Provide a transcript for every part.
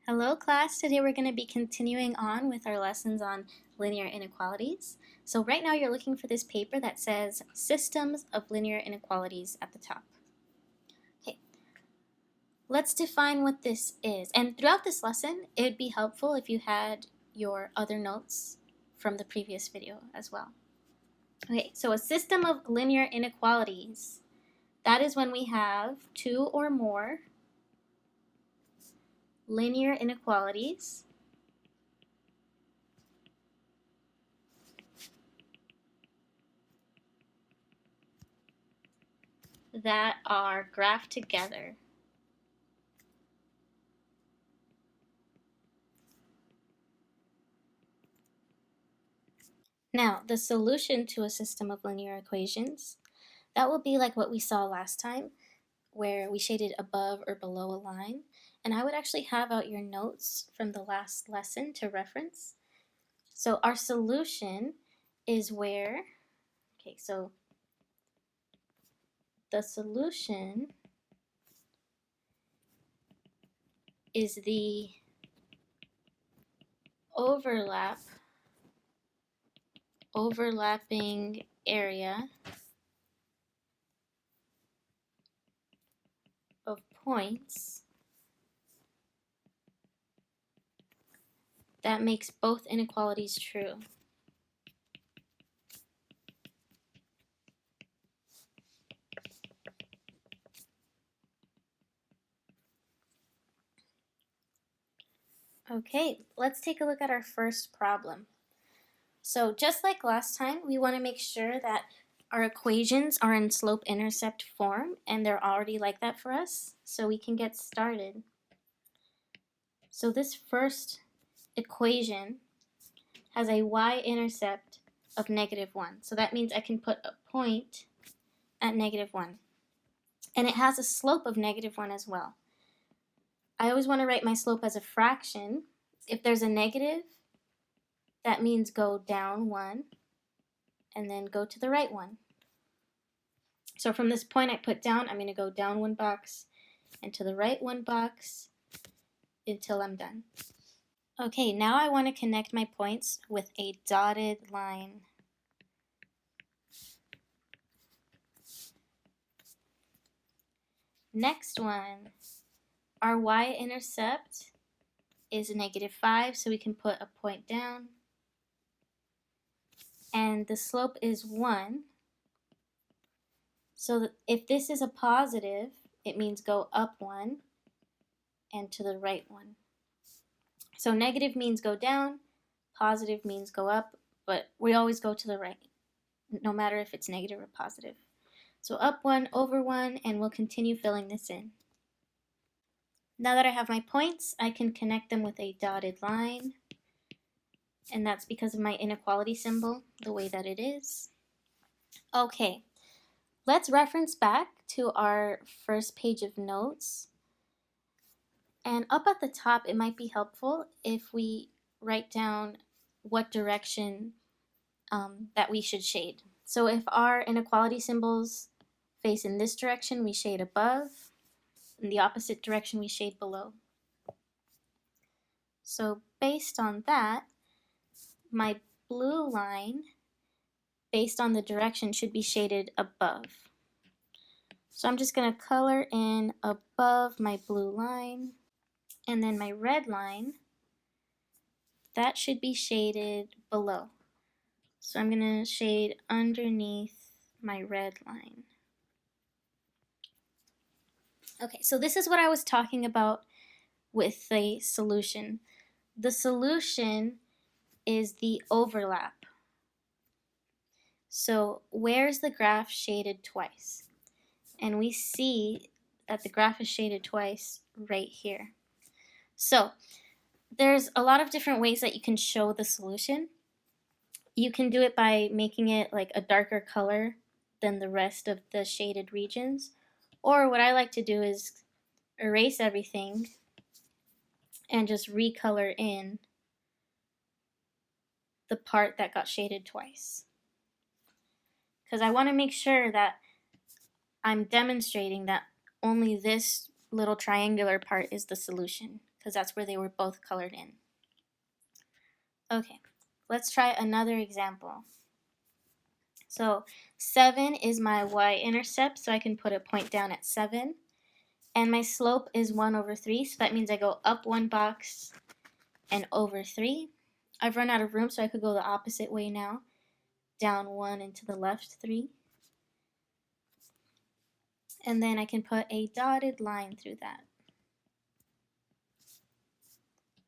Hello class, today we're going to be continuing on with our lessons on linear inequalities. So right now you're looking for this paper that says Systems of Linear Inequalities at the top. Okay, let's define what this is. And throughout this lesson, it would be helpful if you had your other notes from the previous video as well. Okay, so a system of linear inequalities, that is when we have two or more linear inequalities that are graphed together. Now, the solution to a system of linear equations, that will be like what we saw last time, where we shaded above or below a line. And I would actually have out your notes from the last lesson to reference. So our solution is where, okay, so the solution is the overlapping area of points that makes both inequalities true. Okay, let's take a look at our first problem. So just like last time, we want to make sure that our equations are in slope-intercept form, and they're already like that for us, so we can get started. So this first equation has a y-intercept of -1. So that means I can put a point at -1. And it has a slope of -1 as well. I always want to write my slope as a fraction. If there's a negative, that means go down 1 and then go to the right 1. So from this point I put down, I'm going to go down 1 box and to the right 1 box until I'm done. Okay, now I want to connect my points with a dotted line. Next one, our y-intercept is -5, so we can put a point down. And the slope is 1. So if this is a positive, it means go up 1 and to the right 1. So negative means go down, positive means go up, but we always go to the right, no matter if it's negative or positive. So up 1, over 1, and we'll continue filling this in. Now that I have my points, I can connect them with a dotted line, and that's because of my inequality symbol, the way that it is. Okay, let's reference back to our first page of notes. And up at the top, it might be helpful if we write down what direction that we should shade. So if our inequality symbols face in this direction, we shade above. In the opposite direction, we shade below. So based on that, my blue line, based on the direction, should be shaded above. So I'm just going to color in above my blue line. And then my red line, that should be shaded below. So I'm going to shade underneath my red line. Okay, so this is what I was talking about with the solution. The solution is the overlap. So where's the graph shaded twice? And we see that the graph is shaded twice right here. So there's a lot of different ways that you can show the solution. You can do it by making it like a darker color than the rest of the shaded regions. Or what I like to do is erase everything and just recolor in the part that got shaded twice. Because I want to make sure that I'm demonstrating that only this little triangular part is the solution. because that's where they were both colored in. Okay, let's try another example. So 7 is my y-intercept, so I can put a point down at 7. And my slope is 1 over 3, so that means I go up 1 box and over 3. I've run out of room, so I could go the opposite way now. Down 1 and to the left 3. And then I can put a dotted line through that.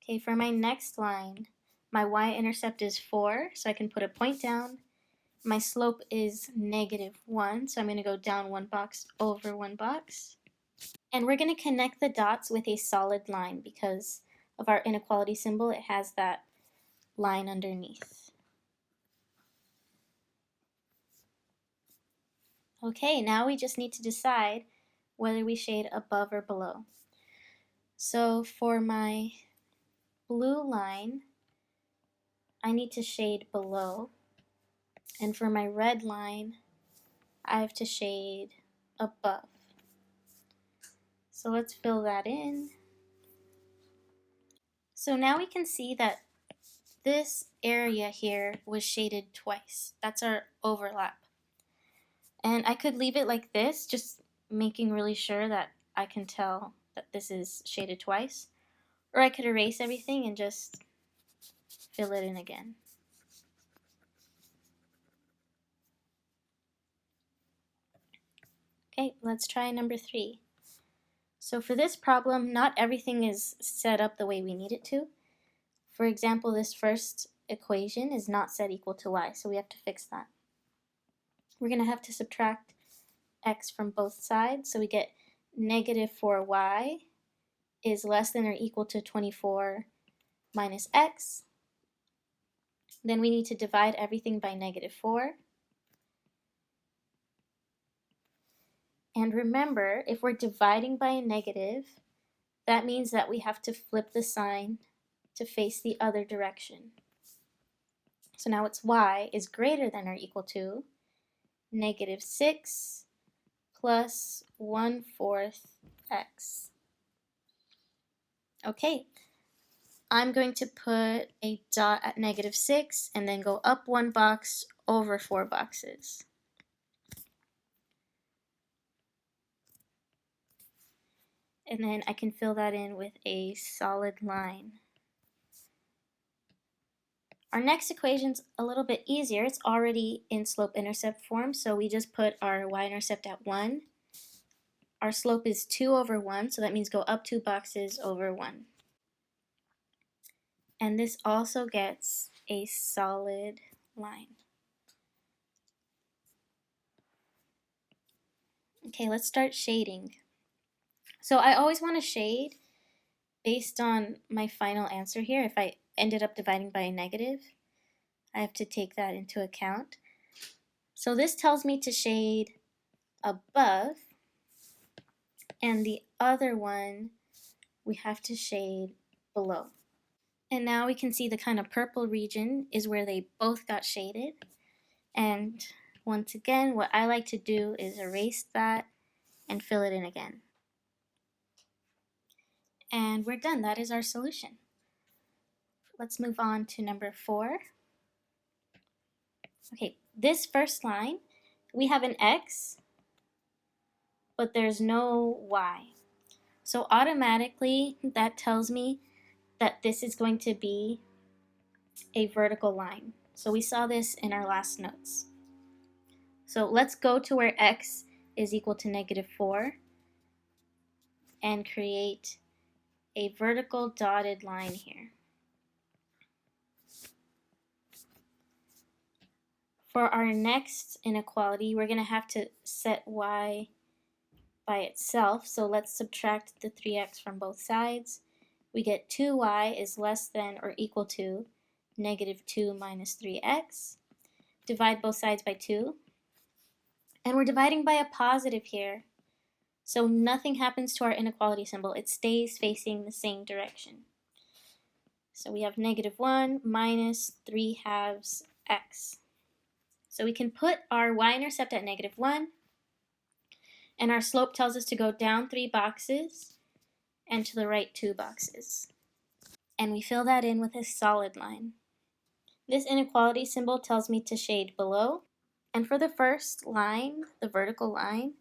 Okay, for my next line, my y-intercept is 4, so I can put a point down. My slope is -1, so I'm going to go down 1 box, over 1 box. And we're going to connect the dots with a solid line because of our inequality symbol. It has that line underneath. Okay, now we just need to decide whether we shade above or below. So for my blue line, I need to shade below. And for my red line, I have to shade above. So let's fill that in. So now we can see that this area here was shaded twice. That's our overlap. And I could leave it like this, just making really sure that I can tell that this is shaded twice. Or I could erase everything and just fill it in again. Okay, let's try number 3. So for this problem, not everything is set up the way we need it to. For example, this first equation is not set equal to y, so we have to fix that. We're going to have to subtract x from both sides, so we get -4y is less than or equal to 24 minus x. Then we need to divide everything by -4. And remember, if we're dividing by a negative, that means that we have to flip the sign to face the other direction. So now it's y is greater than or equal to -6 plus 1/4 x. Okay, I'm going to put a dot at -6 and then go up 1 box over 4 boxes. And then I can fill that in with a solid line. Our next equation's a little bit easier. It's already in slope-intercept form, so we just put our y-intercept at 1. Our slope is 2 over 1, so that means go up 2 boxes over 1. And this also gets a solid line. Okay, let's start shading. So I always want to shade based on my final answer here. If I ended up dividing by a negative, I have to take that into account. So this tells me to shade above, and the other one we have to shade below. And now we can see the kind of purple region is where they both got shaded. And once again, what I like to do is erase that and fill it in again. And we're done. That is our solution. Let's move on to number 4. Okay, this first line, we have an x, but there's no y. So automatically that tells me that this is going to be a vertical line. So we saw this in our last notes. So let's go to where x is equal to -4 and create a vertical dotted line here. For our next inequality, we're going to have to set y by itself. So let's subtract the 3x from both sides. We get 2y is less than or equal to -2 minus 3x. Divide both sides by 2. And we're dividing by a positive here. So nothing happens to our inequality symbol. It stays facing the same direction. So we have -1 minus 3/2 x. So we can put our y-intercept at -1, and our slope tells us to go down 3 boxes and to the right 2 boxes. And we fill that in with a solid line. This inequality symbol tells me to shade below. And for the first line, the vertical line,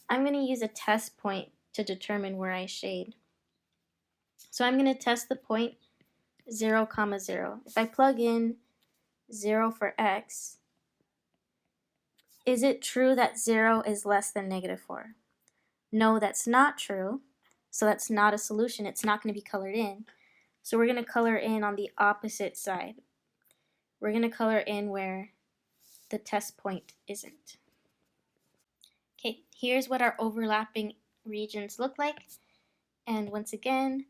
I'm going to use a test point to determine where I shade. So I'm going to test the point 0, 0. If I plug in 0 for x, is it true that 0 is less than -4? No, that's not true. So that's not a solution. It's not going to be colored in. So we're going to color in on the opposite side. We're going to color in where the test point isn't. Okay, here's what our overlapping regions look like. And once again,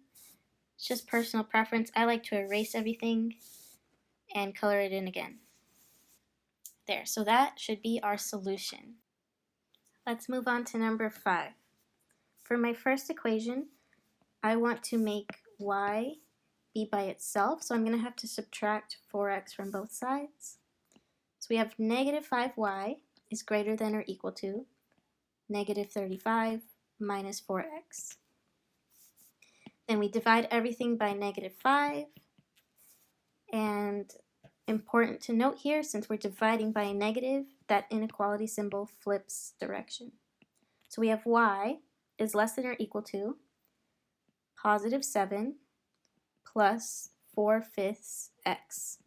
it's just personal preference. I like to erase everything and color it in again. There, so that should be our solution. Let's move on to number 5. For my first equation, I want to make y be by itself, so I'm going to have to subtract 4x from both sides. So we have -5y is greater than or equal to -35 minus 4x. Then we divide everything by -5, and important to note here, since we're dividing by a negative, that inequality symbol flips direction. So we have y is less than or equal to +7 plus 4/5 x.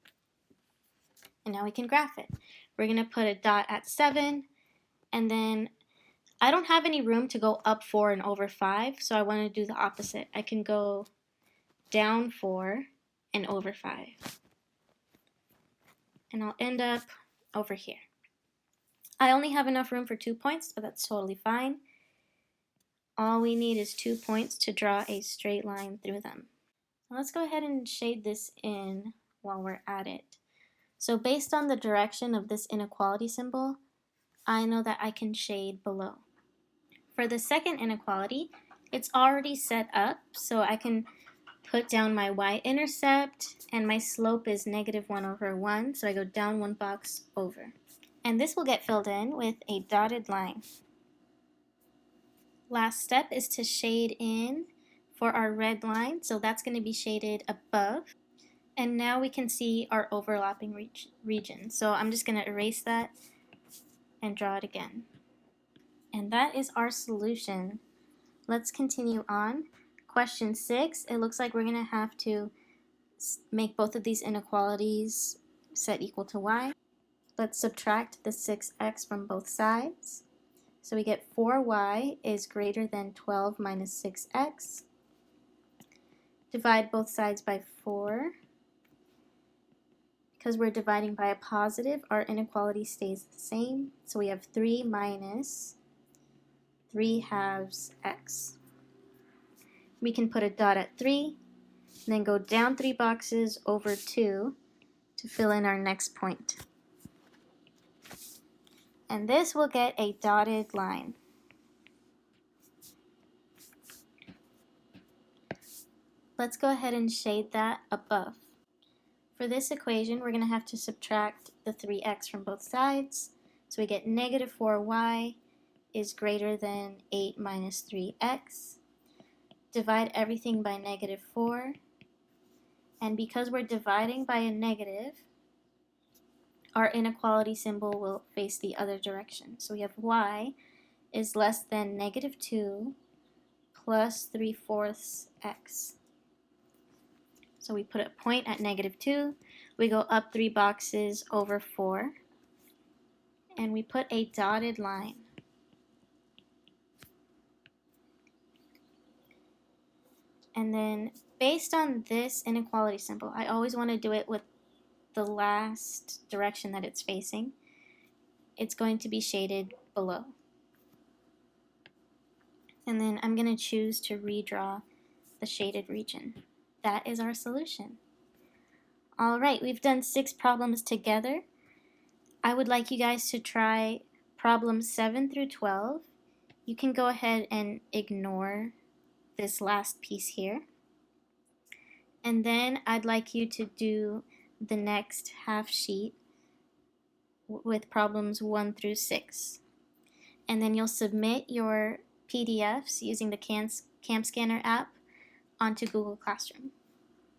And now we can graph it. We're going to put a dot at 7, and then I don't have any room to go up 4 and over 5, so I want to do the opposite. I can go down 4 and over 5. And I'll end up over here. I only have enough room for 2 points, but that's totally fine. All we need is 2 points to draw a straight line through them. Now let's go ahead and shade this in while we're at it. So based on the direction of this inequality symbol, I know that I can shade below. For the second inequality, it's already set up, so I can put down my y-intercept, and my slope is -1/1, so I go down 1 box over. And this will get filled in with a dotted line. Last step is to shade in for our red line, so that's going to be shaded above. And now we can see our overlapping region. So I'm just going to erase that and draw it again. And that is our solution. Let's continue on. Question 6, it looks like we're going to have to make both of these inequalities set equal to y. Let's subtract the 6x from both sides. So we get 4y is greater than 12 minus 6x. Divide both sides by 4. Because we're dividing by a positive, our inequality stays the same. So we have 3 minus 3/2 x. We can put a dot at 3, and then go down 3 boxes over 2 to fill in our next point. And this will get a dotted line. Let's go ahead and shade that above. For this equation, we're going to have to subtract the 3x from both sides. So we get -4y is greater than 8 minus 3x. Divide everything by -4. And because we're dividing by a negative, our inequality symbol will face the other direction. So we have y is less than -2 plus 3/4 x. So we put a point at -2, we go up 3 boxes over 4, and we put a dotted line. And then based on this inequality symbol, I always want to do it with the last direction that it's facing. It's going to be shaded below. And then I'm going to choose to redraw the shaded region. That is our solution. All right, we've done 6 problems together. I would like you guys to try problems 7 through 12. You can go ahead and ignore this last piece here. And then I'd like you to do the next half sheet with problems 1 through 6. And then you'll submit your PDFs using the CAM Scanner app onto Google Classroom.